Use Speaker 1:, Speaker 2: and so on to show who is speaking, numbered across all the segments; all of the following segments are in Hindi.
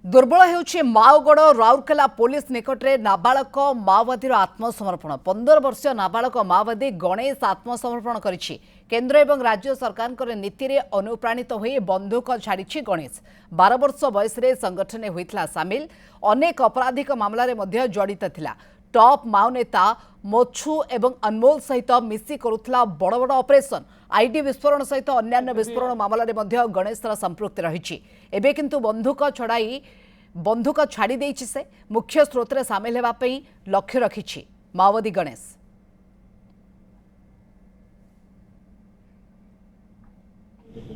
Speaker 1: दुर्बल होउछि माओगढ़ राउरकेला पुलिस निकट में नाबालक माओवादी आत्मसमर्पण 15 वर्षीय नाबालक माओवादी गणेश आत्मसमर्पण करिछि। केंद्र एवं राज्य सरकार नीति रे अनुप्राणित होई बंदूक छाड़ी गणेश 12 वर्ष बयस संगठन होइतला सामिल अनेक आपराधिक मामला रे मध्य जड़ित थिला। टॉप माओ नेता मोछु एवं अनमोल सहित मिसी करुथला बड़ बड़ ऑपरेशन आईडी विस्फोरण सहित अन्यान्य विस्फोरण मामला रे मध्य गणेशर संपृक्ति रही। एबे किंतु बंदूक छाड़ी देइछि से मुख्य स्रोत रे सामिल हेबा पई लक्ष्य रखिछि माओवादी गणेश।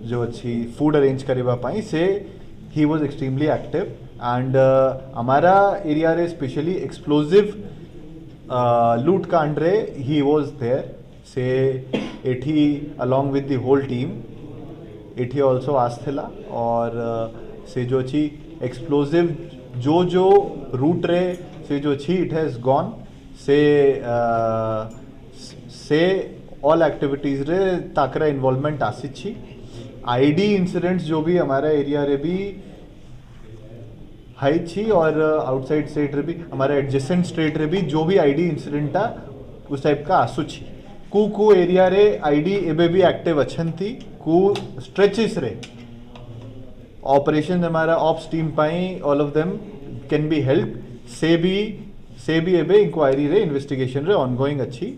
Speaker 2: जो अच्छी फूड अरेंज करबा पई से ही वाज एक्सट्रीमली एक्टिव एंड हमारा एरिया रे स्पेशली एक्सप्लोसिव लूट कांड रे ही वाज देयर से एठी along with the whole team एठी आल्सो आस्थला और से जो अच्छी एक्सप्लोसिव जो रूट रे से जो अच्छी इट हैज गॉन से ऑल एक्टिविटीज रे ताकरा इन्वॉल्वमेंट आसी आईडी इंसिडेंट्स जो भी हमारा एरिया रे भी हाई छी और आउटसाइड स्टेट रे भी हमारा एडजेसेंट स्टेट रे भी जो भी आईडी इंसिडेंटा उस टाइप का आसु छी कु एरिया रे आईडी एबे भी एक्टिव अछंती कु स्ट्रेचेस रे ऑपरेशन हमारा ops team pi all of them can be help से भी एबे इंक्वायरी रे इन्वेस्टिगेशन रे ऑनगोइंग अच्छी।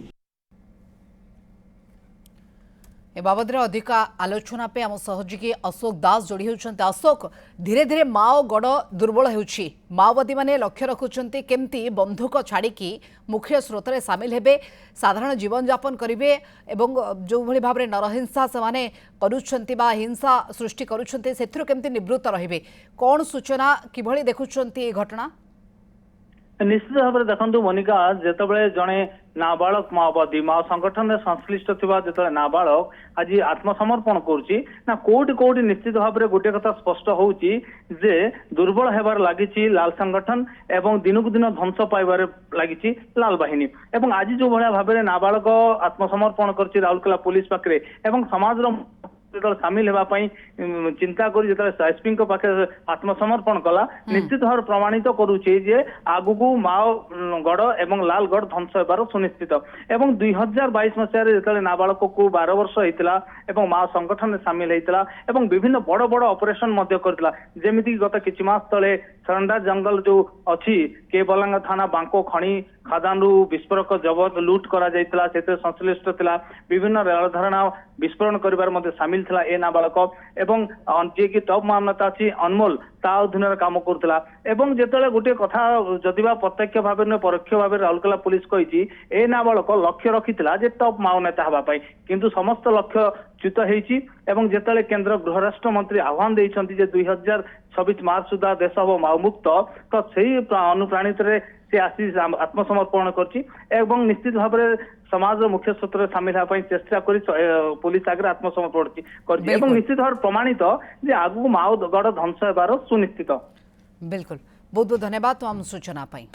Speaker 1: ए बाबद अधिक आलोचना पे आम सहयोगी अशोक दास जोड़ी होती। अशोक धीरे धीरे माओगढ़ दुर्बल होउछि माओवादी माने लक्ष्य रखुछंती केमती बंधुक छाड़ी मुख्य स्रोत रे सामिल हेबे साधारण जीवन यापन करिवे एवं जो भली भाबरे नरहिंसा से माने करूछंती बा हिंसा सृष्टि करूछंती सेथुर केमती निवृत्त रहिबे कोन सूचना किभली देखुछंती ए घटना?
Speaker 3: निश्चित भाव में देखु मोनिका जितेबाला जड़े नाबालक माओवादी माओ संगठन में संश्लिष्ट थिबा जिते नाबालक आज आत्मसमर्पण करुच्ची ना कोटि कोटि निश्चित भाव में गोटे कथा स्पष्ट होउची जे दुर्बल हेबार लागिची लाल संगठन एवं दिनकु दिन ध्वंस पाइबार लागिची लाल बाहिनी एवं आज जो भाया भाव में नाबालक आत्मसमर्पण करची राउरकेला पुलिस पाखे एवं समाज जो सामिल होगापी चिंता कर एसपी पाखे आत्मसमर्पण कला निश्चित भाव प्रमाणित करुचे जे आगु माओगढ़ एवं लालगढ़ ध्वंस होबार सुनिश्चित एवं 2022 मसीह जो नाबालक को 12 वर्ष होता एवं माओ संगठन में सामिल होता एवं विभिन्न बड़ बड़ ऑपरेशन करता जमीक गत किछि मास तले सरंडा जंगल जो अच्छी केबलांगा थाना बांको खणी खादान विस्फोरक जबत लुट करा संश्लिष्ट थिला विभिन्न रेल धारणा विस्फोरण कर सामिल थिला ए नाबालक एवं जे कि टॉप मामला अच्छी अनमोल ता अधीन काम करुला एवं जिते गोटे कथा जदिबा प्रत्यक्ष भाव में परोक्ष भाव राउरकेला पुलिस कही ए नाबालक लक्ष्य रखिथिला जे टॉप माओ नेता हवाई किंतु समस्त लक्ष्य च्युत होती एवं जिते केंद्र गृहराष्ट्र मंत्री आह्वान देइछंती जे 2026 मार्च सुधा देश हम माओ मुक्त तो सही अनुप्राणित से आसी आत्मसमर्पण करछि एवं निश्चित भाव में समाज मुख्य स्रोत सामिल होगा चेष्टा कर पुलिस आगे आत्मसमर्पण कर निश्चित भाव प्रमाणित जे आगु माओगढ़ ध्वंस होबार सुनिश्चित।
Speaker 1: बिल्कुल बहुत बहुत धन्यवाद तमाम सूचना पाई।